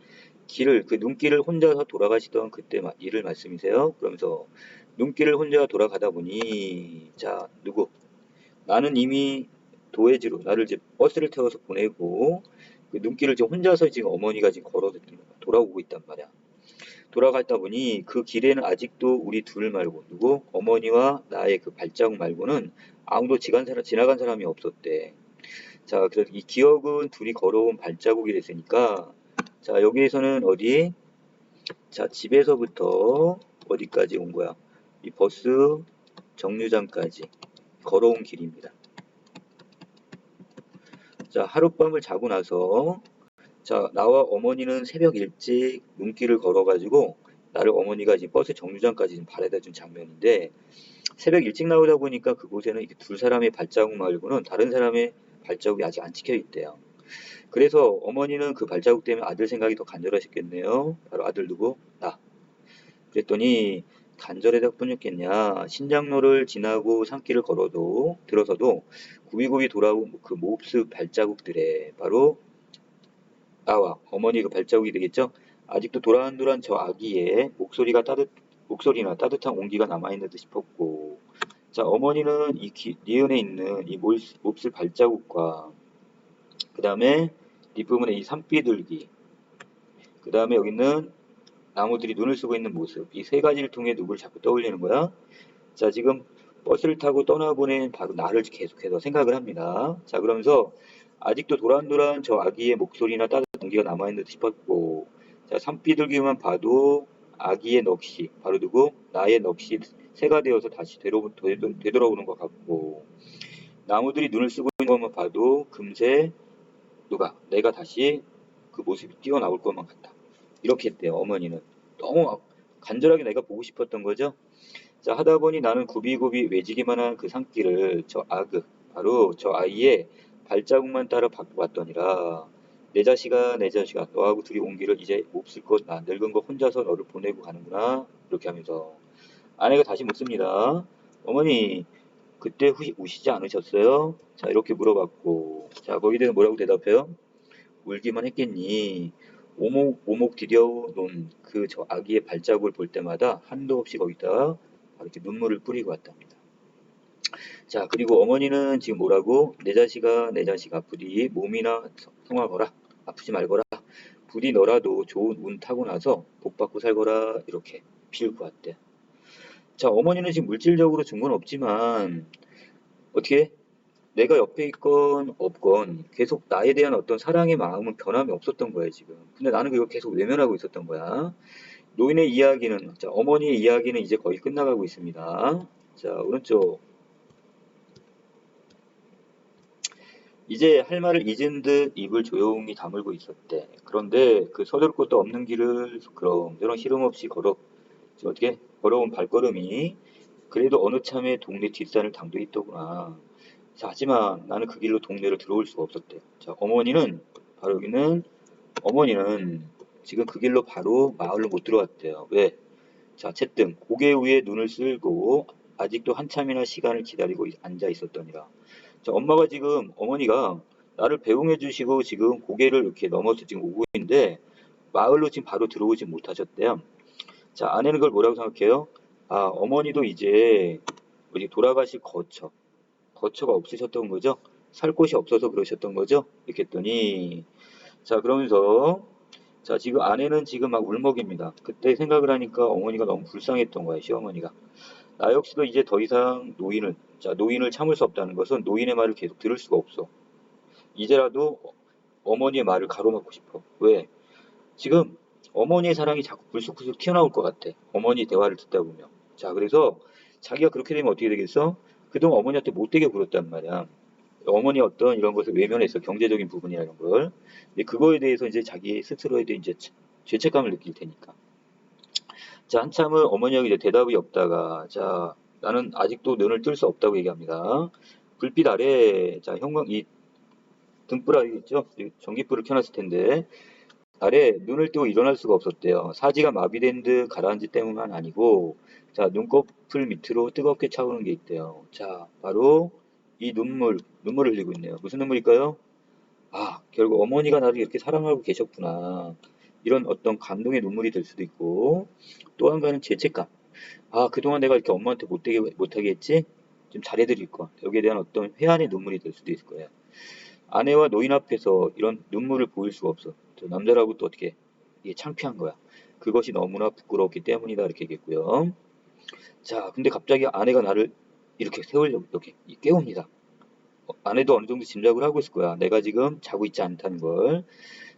그 눈길을 혼자서 돌아가시던 그때 일을 말씀이세요? 그러면서 눈길을 혼자 돌아가다 보니, 자, 나는 이미 도해지로 나를 이제 버스를 태워서 보내고 그 눈길을 지금 혼자서 지금 어머니가 지금 걸어서 돌아오고 있단 말이야. 돌아갔다 보니 그 길에는 아직도 우리 둘 말고 어머니와 나의 그 발자국 말고는 아무도 지나간 사람이 없었대. 자, 그래서 이 기억은 둘이 걸어온 발자국이 됐으니까, 자, 여기에서는 어디? 자, 집에서부터 어디까지 온 거야? 이 버스 정류장까지 걸어온 길입니다. 자, 하룻밤을 자고 나서, 자, 나와 어머니는 새벽 일찍 눈길을 걸어가지고, 나를 어머니가 지금 버스 정류장까지 바래다 준 장면인데, 새벽 일찍 나오다 보니까 그곳에는 이렇게 두 사람의 발자국 말고는 다른 사람의 발자국이 아직 안 찍혀 있대요. 그래서 어머니는 그 발자국 때문에 아들 생각이 더 간절하셨겠네요. 바로 아들 나. 그랬더니 간절해서 뿐이었겠냐. 신장로를 지나고 산길을 들어서도 굽이굽이 돌아온 그 몹쓸 발자국들에 바로 나와 어머니 그 발자국이 되겠죠. 아직도 도란도란 저 아기의 목소리나 따뜻한 온기가 남아있는 듯 싶었고, 자, 어머니는 니은에 있는 이 몹쓸 발자국과 그 다음에 뒷부분에 이 산비둘기, 그 다음에 여기 있는 나무들이 눈을 쓰고 있는 모습, 이 세 가지를 통해 누구를 자꾸 떠올리는 거야. 자, 지금 버스를 타고 떠나보낸 바로 나를 계속해서 생각을 합니다. 자, 그러면서 아직도 도란도란 저 아기의 목소리나 따뜻한 공기가 남아있는 듯 싶었고, 자, 산비둘기만 봐도 아기의 넋이 바로 나의 넋이 새가 되어서 다시 되돌아오는 것 같고, 나무들이 눈을 쓰고 있는 것만 봐도 금세 내가 다시 그 모습이 뛰어나올 것만 같다. 이렇게 했대요, 어머니는. 너무 간절하게 내가 보고 싶었던 거죠. 자, 하다 보니 나는 굽이굽이 외지기만 한 그 산길을 바로 저 아이의 발자국만 따라 봤더니라. 내 자식아, 너하고 둘이 온 길을 이제 몹쓸 것, 나 늙은 거 혼자서 너를 보내고 가는구나. 이렇게 하면서 아내가 다시 묻습니다. 어머니, 그때 우시지 않으셨어요? 자, 이렇게 물어봤고, 자, 거기에 대해서 뭐라고 대답해요? 울기만 했겠니? 오목 디뎌놓은 그 저 아기의 발자국을 볼 때마다 한도 없이 거기다 이렇게 눈물을 뿌리고 왔답니다. 자, 그리고 어머니는 지금 뭐라고? 내 자식아, 부디 몸이나 성하거라. 아프지 말거라. 부디 너라도 좋은 운 타고 나서 복 받고 살거라. 이렇게 비를 구했대. 자, 어머니는 지금 물질적으로 준 건 없지만 어떻게? 내가 옆에 있건 없건 계속 나에 대한 어떤 사랑의 마음은 변함이 없었던 거예요, 지금. 근데 나는 그걸 계속 외면하고 있었던 거야. 어머니의 이야기는 이제 거의 끝나가고 있습니다. 자, 오른쪽. 이제 할 말을 잊은 듯 입을 조용히 다물고 있었대. 그런데 그 서둘 곳도 없는 길을 그런저런 시름 없이 걸어온 발걸음이 그래도 어느 참에 동네 뒷산을 당도 있더구나. 자, 하지만 나는 그 길로 동네를 들어올 수가 없었대. 자, 바로 여기는 어머니는 지금 그 길로 바로 마을로 못 들어왔대요. 왜? 자, 채뜸 고개 위에 눈을 쓸고 아직도 한참이나 시간을 기다리고 앉아 있었더니라. 자, 어머니가 나를 배웅해 주시고 지금 고개를 이렇게 넘어서 지금 오고 있는데 마을로 지금 바로 들어오지 못하셨대요. 자, 아내는 그걸 뭐라고 생각해요? 아, 어머니도 이제 돌아가실 거처가 없으셨던 거죠? 살 곳이 없어서 그러셨던 거죠? 이렇게 했더니, 자, 그러면서, 자, 지금 아내는 지금 막 울먹입니다. 그때 생각을 하니까 어머니가 너무 불쌍했던 거예요, 시어머니가. 나 역시도 이제 더 이상 노인을 참을 수 없다는 것은 노인의 말을 계속 들을 수가 없어. 이제라도 어머니의 말을 가로막고 싶어. 왜? 지금 어머니의 사랑이 자꾸 불쑥불쑥 튀어나올 것 같아. 어머니 대화를 듣다 보면. 자, 그래서 자기가 그렇게 되면 어떻게 되겠어? 그동안 어머니한테 못되게 굴었단 말이야. 어머니 어떤 이런 것을 외면해서 경제적인 부분이나 이런 걸. 근데 그거에 대해서 이제 자기 스스로에 대해 이제 죄책감을 느낄 테니까. 자, 한참을 어머니가 이제 대답이 없다가, 자, 나는 아직도 눈을 뜰 수 없다고 얘기합니다. 불빛 아래, 자, 이 등불 아래 있죠? 이 전기불을 켜놨을 텐데, 아래 눈을 뜨고 일어날 수가 없었대요. 사지가 마비된 듯 가라앉은 때문만 아니고, 자, 눈꺼풀 밑으로 뜨겁게 차오르는 게 있대요. 자, 바로 이 눈물을 흘리고 있네요. 무슨 눈물일까요? 아, 결국 어머니가 나를 이렇게 사랑하고 계셨구나. 이런 어떤 감동의 눈물이 될 수도 있고, 또 한 가지는 죄책감. 아, 그동안 내가 이렇게 엄마한테 못하게 했지? 좀 잘해드릴 거야. 여기에 대한 어떤 회한의 눈물이 될 수도 있을 거예요. 아내와 노인 앞에서 이런 눈물을 보일 수가 없어. 저 남자라고 또 어떻게, 이게 창피한 거야. 그것이 너무나 부끄러웠기 때문이다. 이렇게 얘기했고요. 자, 근데 갑자기 아내가 나를 이렇게 세우려고, 이렇게 깨웁니다. 아내도 어느 정도 짐작을 하고 있을 거야. 내가 지금 자고 있지 않다는 걸.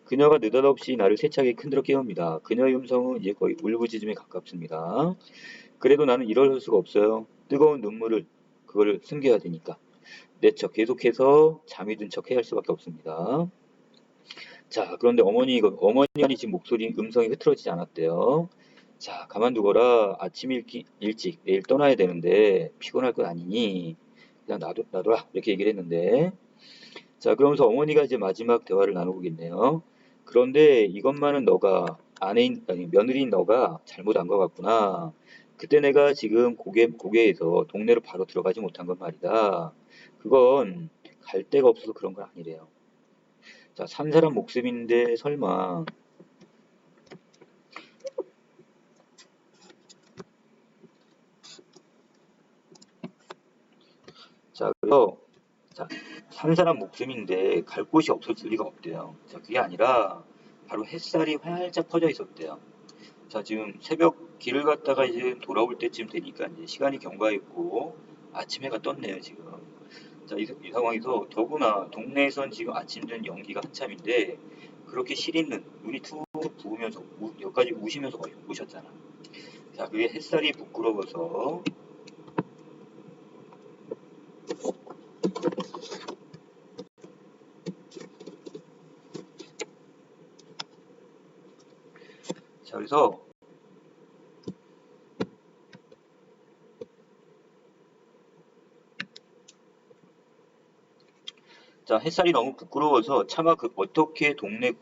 그녀가 느닷없이 나를 세차게 흔들어 깨웁니다. 그녀의 음성은 이제 거의 울부짖음에 가깝습니다. 그래도 나는 이럴 수가 없어요. 뜨거운 눈물을 그걸 숨겨야 되니까. 내 척 계속해서 잠이 든 척 해야 할 수밖에 없습니다. 자, 그런데 어머니 지금 목소리 음성이 흐트러지지 않았대요. 자, 가만두거라. 아침 일찍 내일 떠나야 되는데 피곤할 것 아니니 그냥 놔둬라 이렇게 얘기를 했는데, 자, 그러면서 어머니가 이제 마지막 대화를 나누고 있네요. 그런데 이것만은 너가 아니 며느리인 너가 잘못 안 것 같구나. 그때 내가 지금 고개에서 동네로 바로 들어가지 못한 건 말이다. 그건 갈 데가 없어서 그런 건 아니래요. 자, 산 사람 목숨인데 설마. 자, 그래서 자, 산 사람 목숨인데 갈 곳이 없었을 리가 없대요. 자, 그게 아니라 바로 햇살이 활짝 퍼져 있었대요. 자, 지금 새벽 길을 갔다가 이제 돌아올 때쯤 되니까 이제 시간이 경과했고 아침 해가 떴네요, 지금. 자, 이 상황에서 더구나 동네에선 지금 아침 된 연기가 한참인데 그렇게 시리는 눈이 툭 부으면서 여기까지 우시면서 오셨잖아. 자, 그게 햇살이 부끄러워서. 자, 그래서 자, 햇살이 너무 부끄러워서 차마 어떻게 동네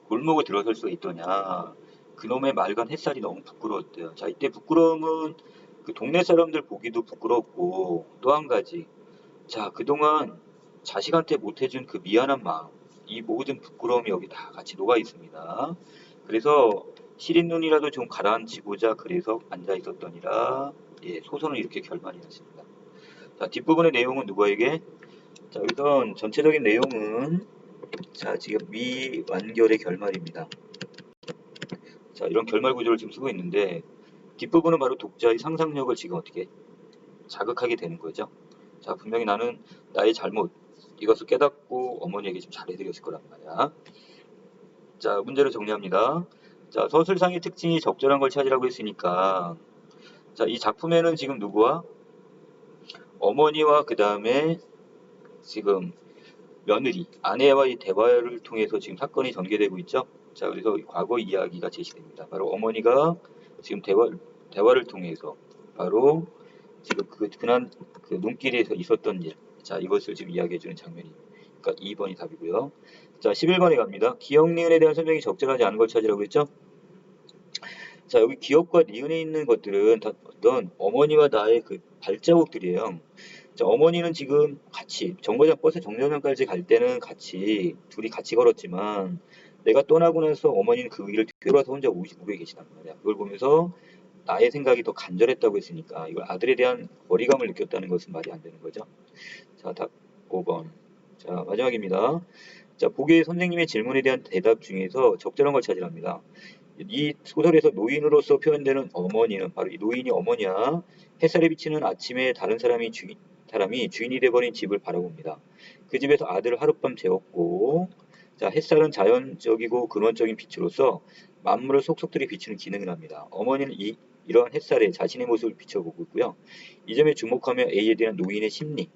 골목을 들어설 수가 있더냐. 그놈의 맑은 햇살이 너무 부끄러웠대요. 자, 이때 부끄러움은 그 동네 사람들 보기도 부끄럽고 또 한 가지. 자, 그동안 자식한테 못해준 그 미안한 마음, 이 모든 부끄러움이 여기 다 같이 녹아 있습니다. 그래서 시린 눈이라도 좀 가라앉히고자 그래서 앉아 있었더니라. 예, 소설은 이렇게 결말이 났습니다. 자, 뒷부분의 내용은 누구에게? 자, 우선 전체적인 내용은 자, 지금 미완결의 결말입니다. 자, 이런 결말 구조를 지금 쓰고 있는데 뒷부분은 바로 독자의 상상력을 지금 어떻게 자극하게 되는 거죠. 자, 분명히 나는 나의 잘못 이것을 깨닫고 어머니에게 좀 잘해드렸을 거란 말이야. 자, 문제를 정리합니다. 자, 서술상의 특징이 적절한 걸 찾으라고 했으니까, 자, 이 작품에는 지금 누구와 어머니와 그 다음에 지금 며느리 아내와의 대화를 통해서 지금 사건이 전개되고 있죠. 자, 그래서 과거 이야기가 제시됩니다. 바로 어머니가 지금 대화를 통해서 바로 지금 그날 그 눈길에서 있었던 일, 자, 이것을 지금 이야기해주는 장면이, 그러니까 2번이 답이고요. 자, 11번에 갑니다. 기억, 니은에 대한 설명이 적절하지 않은 걸 찾으라고 했죠. 자, 여기 기억과 니은에 있는 것들은 다 어떤 어머니와 나의 그 발자국들이에요. 자, 어머니는 지금 같이 정거장 버스 정류장까지 갈 때는 둘이 같이 걸었지만 내가 떠나고 나서 어머니는 그 길을 뒤돌아서 혼자 우에 계시단 말이야. 그걸 보면서 나의 생각이 더 간절했다고 했으니까 이걸 아들에 대한 거리감을 느꼈다는 것은 말이 안 되는 거죠. 자, 답 5번. 자, 마지막입니다. 자, 보기의 선생님의 질문에 대한 대답 중에서 적절한 걸 찾으랍니다. 이 소설에서 노인으로서 표현되는 어머니는 바로 이 노인이 어머니야. 햇살에 비치는 아침에 다른 사람이 주인이 돼버린 집을 바라봅니다. 그 집에서 아들을 하룻밤 재웠고, 자, 햇살은 자연적이고 근원적인 빛으로서 만물을 속속들이 비추는 기능을 합니다. 어머니는 이러한 햇살에 자신의 모습을 비춰보고 있고요. 이 점에 주목하며 A에 대한 노인의 심리,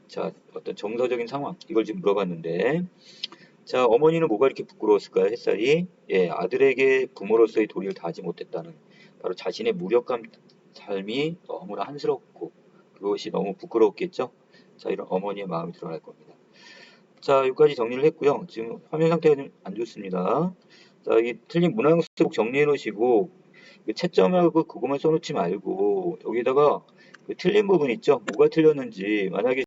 자, 어떤 정서적인 상황, 이걸 지금 물어봤는데, 자, 어머니는 뭐가 이렇게 부끄러웠을까요? 햇살이. 예, 아들에게 부모로서의 도리를 다하지 못했다는 바로 자신의 무력감 삶이 너무나 한스럽고 그것이 너무 부끄러웠겠죠? 자, 이런 어머니의 마음이 드러날 겁니다. 자, 여기까지 정리를 했고요. 지금 화면 상태가 좀 안 좋습니다. 자, 이 틀린 문항 수꼭 정리해 놓으시고 그 채점하고 그것만 써놓지 말고 여기다가 그 틀린 부분 있죠? 뭐가 틀렸는지 만약에